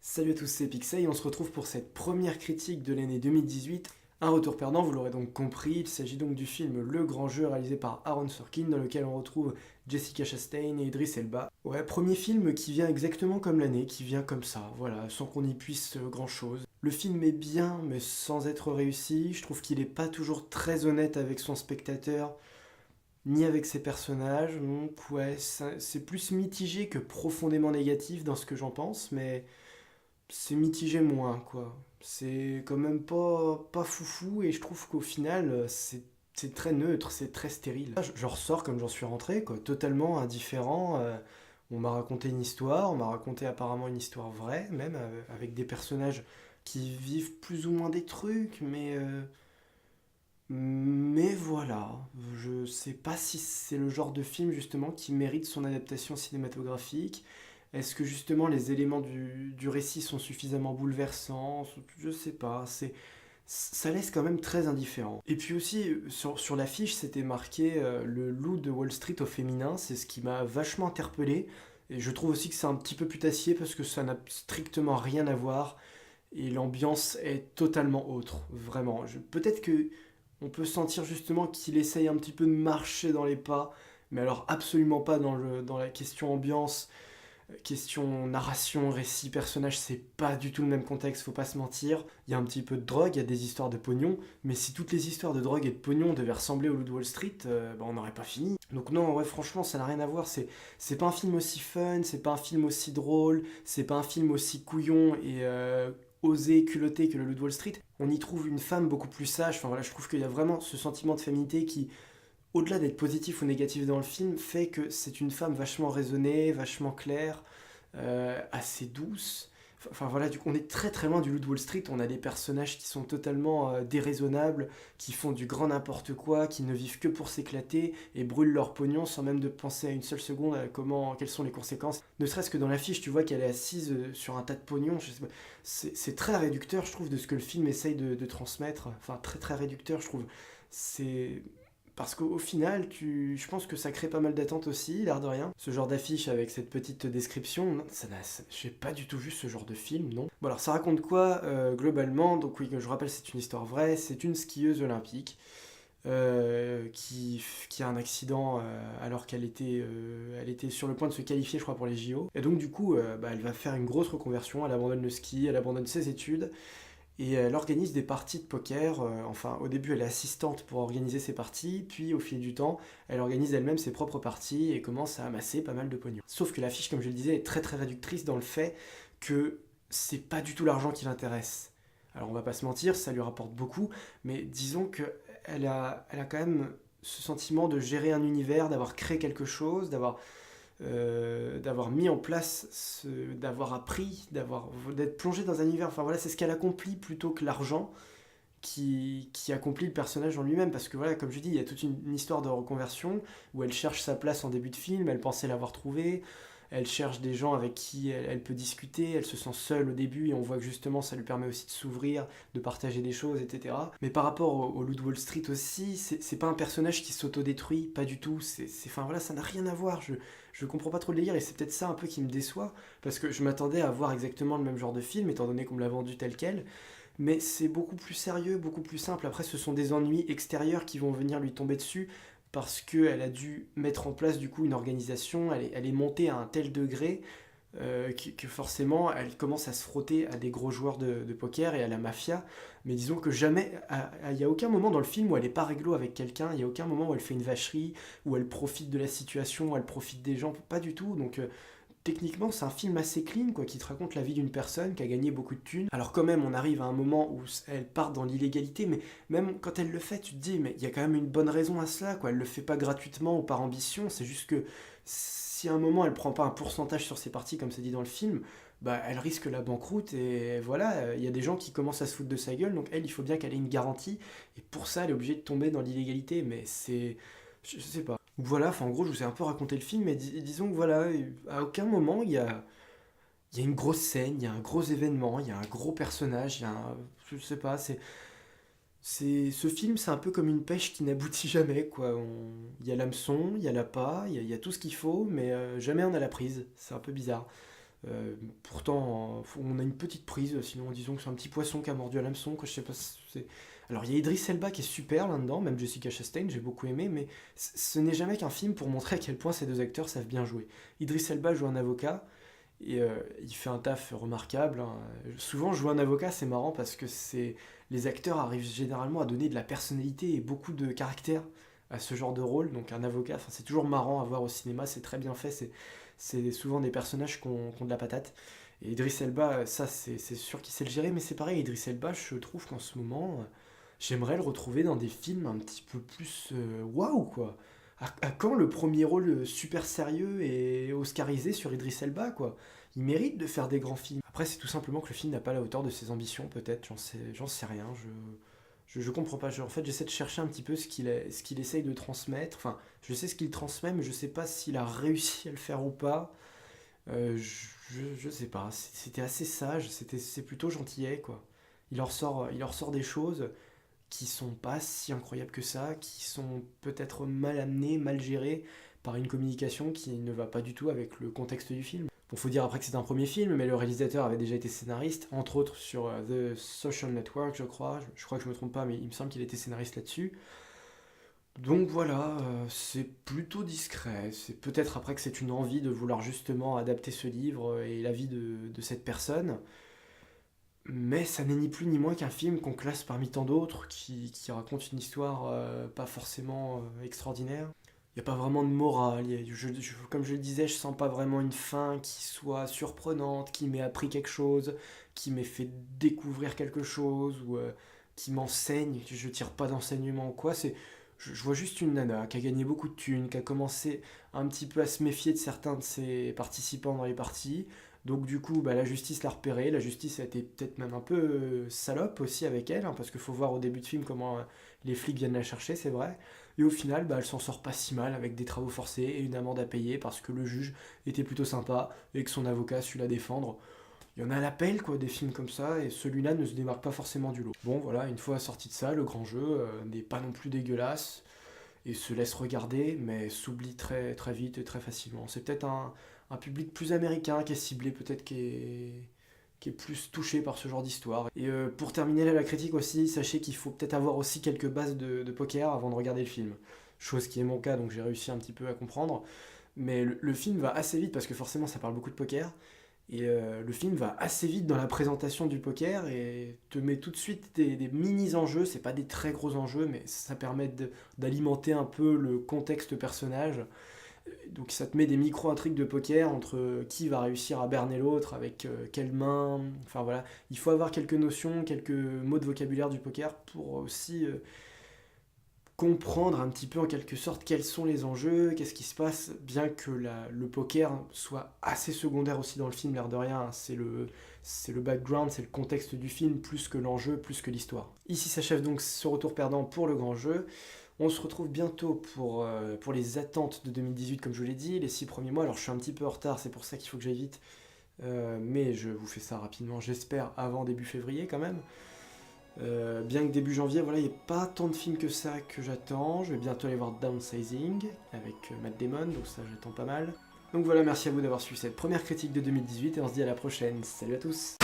Salut à tous, c'est Pixel et on se retrouve pour cette première critique de l'année 2018. Un retour perdant, vous l'aurez donc compris, il s'agit donc du film Le Grand Jeu réalisé par Aaron Sorkin dans lequel on retrouve Jessica Chastain et Idris Elba. Ouais, premier film qui vient exactement comme l'année, qui vient comme ça, voilà, sans qu'on y puisse grand chose. Le film est bien, mais sans être réussi, je trouve qu'il est pas toujours très honnête avec son spectateur, ni avec ses personnages, donc ouais, c'est plus mitigé que profondément négatif dans ce que j'en pense, mais c'est mitigé moins, quoi. C'est quand même pas foufou et je trouve qu'au final, c'est très neutre, c'est très stérile. Je ressors comme j'en suis rentré, quoi, totalement indifférent. On m'a raconté une histoire, on m'a raconté apparemment une histoire vraie, même avec des personnages qui vivent plus ou moins des trucs, mais voilà, je sais pas si c'est le genre de film justement qui mérite son adaptation cinématographique. Est-ce que justement les éléments du récit sont suffisamment bouleversants? Je sais pas, ça laisse quand même très indifférent. Et puis aussi, sur l'affiche, c'était marqué le loup de Wall Street au féminin, c'est ce qui m'a vachement interpellé. Et je trouve aussi que c'est un petit peu putassier parce que ça n'a strictement rien à voir et l'ambiance est totalement autre, vraiment. Peut-être que on peut sentir justement qu'il essaye un petit peu de marcher dans les pas, mais alors absolument pas dans la question ambiance, question narration, récit, personnage, c'est pas du tout le même contexte, faut pas se mentir. Il y a un petit peu de drogue, il y a des histoires de pognon, mais si toutes les histoires de drogue et de pognon devaient ressembler au Loup de Wall Street, on n'aurait pas fini. Donc non, ouais, franchement, ça n'a rien à voir. C'est pas un film aussi fun, c'est pas un film aussi drôle, c'est pas un film aussi couillon et osé, culotté que le Loup de Wall Street. On y trouve une femme beaucoup plus sage. Enfin voilà, je trouve qu'il y a vraiment ce sentiment de féminité qui, au-delà d'être positif ou négatif dans le film, fait que c'est une femme vachement raisonnée, vachement claire, assez douce. Enfin voilà, on est très très loin du Loup de Wall Street. On a des personnages qui sont totalement déraisonnables, qui font du grand n'importe quoi, qui ne vivent que pour s'éclater et brûlent leur pognon sans même de penser à une seule seconde à quelles sont les conséquences. Ne serait-ce que dans l'affiche, tu vois qu'elle est assise sur un tas de pognon. Je sais pas, c'est très réducteur, je trouve, de ce que le film essaye de transmettre. Enfin, très très réducteur, je trouve. C'est parce qu'au final, je pense que ça crée pas mal d'attentes aussi, l'air de rien. Ce genre d'affiche avec cette petite description, non, j'ai pas du tout vu ce genre de film, non. Bon alors ça raconte quoi globalement? Donc oui, je rappelle, c'est une histoire vraie, c'est une skieuse olympique qui a un accident alors elle était sur le point de se qualifier, je crois, pour les JO. Et donc du coup, elle va faire une grosse reconversion, elle abandonne le ski, elle abandonne ses études, et elle organise des parties de poker. Enfin, au début, elle est assistante pour organiser ses parties, puis au fil du temps, elle organise elle-même ses propres parties et commence à amasser pas mal de pognon. Sauf que l'affiche, comme je le disais, est très très réductrice dans le fait que c'est pas du tout l'argent qui l'intéresse. Alors on va pas se mentir, ça lui rapporte beaucoup, mais disons que elle a quand même ce sentiment de gérer un univers, d'avoir créé quelque chose, d'avoir mis en place, d'avoir appris, d'être plongé dans un univers. Enfin voilà, c'est ce qu'elle accomplit plutôt que l'argent qui accomplit le personnage en lui-même. Parce que voilà, comme je dis, il y a toute une histoire de reconversion où elle cherche sa place en début de film, elle pensait l'avoir trouvée. Elle cherche des gens avec qui elle peut discuter, elle se sent seule au début et on voit que justement ça lui permet aussi de s'ouvrir, de partager des choses, etc. Mais par rapport au Loup de Wall Street aussi, c'est pas un personnage qui s'autodétruit, pas du tout. Enfin voilà, ça n'a rien à voir. Je comprends pas trop le délire et c'est peut-être ça un peu qui me déçoit parce que je m'attendais à voir exactement le même genre de film étant donné qu'on me l'a vendu tel quel. Mais c'est beaucoup plus sérieux, beaucoup plus simple. Après, ce sont des ennuis extérieurs qui vont venir lui tomber dessus parce qu'elle a dû mettre en place du coup une organisation, elle est montée à un tel degré que forcément elle commence à se frotter à des gros joueurs de poker et à la mafia. Mais disons que jamais, il n'y a aucun moment dans le film où elle n'est pas réglo avec quelqu'un, il n'y a aucun moment où elle fait une vacherie, où elle profite de la situation, où elle profite des gens, pas du tout. Donc techniquement, c'est un film assez clean, quoi, qui te raconte la vie d'une personne qui a gagné beaucoup de thunes. Alors quand même, on arrive à un moment où elle part dans l'illégalité, mais même quand elle le fait, tu te dis, mais il y a quand même une bonne raison à cela, quoi. Elle le fait pas gratuitement ou par ambition, c'est juste que si à un moment elle prend pas un pourcentage sur ses parties, comme c'est dit dans le film, bah elle risque la banqueroute et voilà, il y a des gens qui commencent à se foutre de sa gueule, donc elle, il faut bien qu'elle ait une garantie, et pour ça, elle est obligée de tomber dans l'illégalité, mais c'est... Je sais pas. Voilà, enfin en gros, je vous ai un peu raconté le film, mais disons que voilà, à aucun moment il y a une grosse scène, il y a un gros événement, il y a un gros personnage, il y a un, je sais pas, ce film, c'est un peu comme une pêche qui n'aboutit jamais, quoi. Il y a l'hameçon, il y a l'appât, il y a tout ce qu'il faut, mais jamais on a la prise. C'est un peu bizarre. Pourtant, on a une petite prise, sinon disons que c'est un petit poisson qui a mordu à l'hameçon, que je sais pas si c'est... Alors il y a Idris Elba qui est super là-dedans, même Jessica Chastain, j'ai beaucoup aimé, mais ce n'est jamais qu'un film pour montrer à quel point ces deux acteurs savent bien jouer. Idris Elba joue un avocat, et il fait un taf remarquable, hein. Souvent jouer un avocat c'est marrant parce que les acteurs arrivent généralement à donner de la personnalité et beaucoup de caractère à ce genre de rôle, donc un avocat, enfin, c'est toujours marrant à voir au cinéma, c'est très bien fait, c'est souvent des personnages qui ont de la patate. Et Idris Elba, ça c'est sûr qu'il sait le gérer, mais c'est pareil, Idris Elba, je trouve qu'en ce moment, j'aimerais le retrouver dans des films un petit peu plus waouh quoi. À quand le premier rôle super sérieux et oscarisé sur Idris Elba quoi? Il mérite de faire des grands films. Après, c'est tout simplement que le film n'a pas la hauteur de ses ambitions, peut-être, j'en sais rien, je comprends pas. En fait, j'essaie de chercher un petit peu ce qu'il essaye de transmettre. Enfin, je sais ce qu'il transmet, mais je sais pas s'il a réussi à le faire ou pas. Je sais pas. C'était assez sage. C'est plutôt gentillet, quoi. Il leur sort des choses qui sont pas si incroyables que ça, qui sont peut-être mal amenées, mal gérées par une communication qui ne va pas du tout avec le contexte du film. Bon, faut dire après que c'est un premier film, mais le réalisateur avait déjà été scénariste, entre autres sur The Social Network, je crois. Je crois que je me trompe pas, mais il me semble qu'il était scénariste là-dessus. Donc voilà, c'est plutôt discret. C'est peut-être après que c'est une envie de vouloir justement adapter ce livre et la vie de cette personne. Mais ça n'est ni plus ni moins qu'un film qu'on classe parmi tant d'autres qui raconte une histoire pas forcément extraordinaire. Il n'y a pas vraiment de morale. Comme je le disais, je sens pas vraiment une fin qui soit surprenante, qui m'ait appris quelque chose, qui m'ait fait découvrir quelque chose, ou qui m'enseigne. Je tire pas d'enseignement ou quoi. Je vois juste une nana qui a gagné beaucoup de thunes, qui a commencé un petit peu à se méfier de certains de ses participants dans les parties. Donc du coup, bah, la justice l'a repérée. La justice a été peut-être même un peu salope aussi avec elle, hein, parce qu'il faut voir au début de film comment les flics viennent la chercher, c'est vrai. Et au final, bah, elle s'en sort pas si mal avec des travaux forcés et une amende à payer parce que le juge était plutôt sympa et que son avocat a su la défendre. Il y en a à l'appel, quoi, des films comme ça, et celui-là ne se démarque pas forcément du lot. Bon, voilà, une fois sorti de ça, le grand jeu n'est pas non plus dégueulasse et se laisse regarder, mais s'oublie très, très vite et très facilement. C'est peut-être un public plus américain qui est ciblé, peut-être qui est plus touché par ce genre d'histoire. Et pour terminer là, la critique aussi, sachez qu'il faut peut-être avoir aussi quelques bases de poker avant de regarder le film. Chose qui est mon cas, donc j'ai réussi un petit peu à comprendre. Mais le film va assez vite, parce que forcément ça parle beaucoup de poker. Et le film va assez vite dans la présentation du poker et te met tout de suite des mini-enjeux. C'est pas des très gros enjeux, mais ça permet d'alimenter un peu le contexte personnage. Donc ça te met des micro-intrigues de poker entre qui va réussir à berner l'autre, avec quelle main. Enfin voilà, il faut avoir quelques notions, quelques mots de vocabulaire du poker pour aussi comprendre un petit peu en quelque sorte quels sont les enjeux, qu'est-ce qui se passe, bien que le poker soit assez secondaire aussi dans le film, l'air de rien, hein. C'est le background, c'est le contexte du film, plus que l'enjeu, plus que l'histoire. Ici s'achève donc ce retour perdant pour le grand jeu. On se retrouve bientôt pour les attentes de 2018, comme je vous l'ai dit, les 6 premiers mois. Alors je suis un petit peu en retard, c'est pour ça qu'il faut que j'aille vite. Mais je vous fais ça rapidement, j'espère, avant début février quand même. Bien que début janvier, voilà, il n'y a pas tant de films que ça que j'attends. Je vais bientôt aller voir Downsizing avec Matt Damon, donc ça j'attends pas mal. Donc voilà, merci à vous d'avoir suivi cette première critique de 2018 et on se dit à la prochaine. Salut à tous!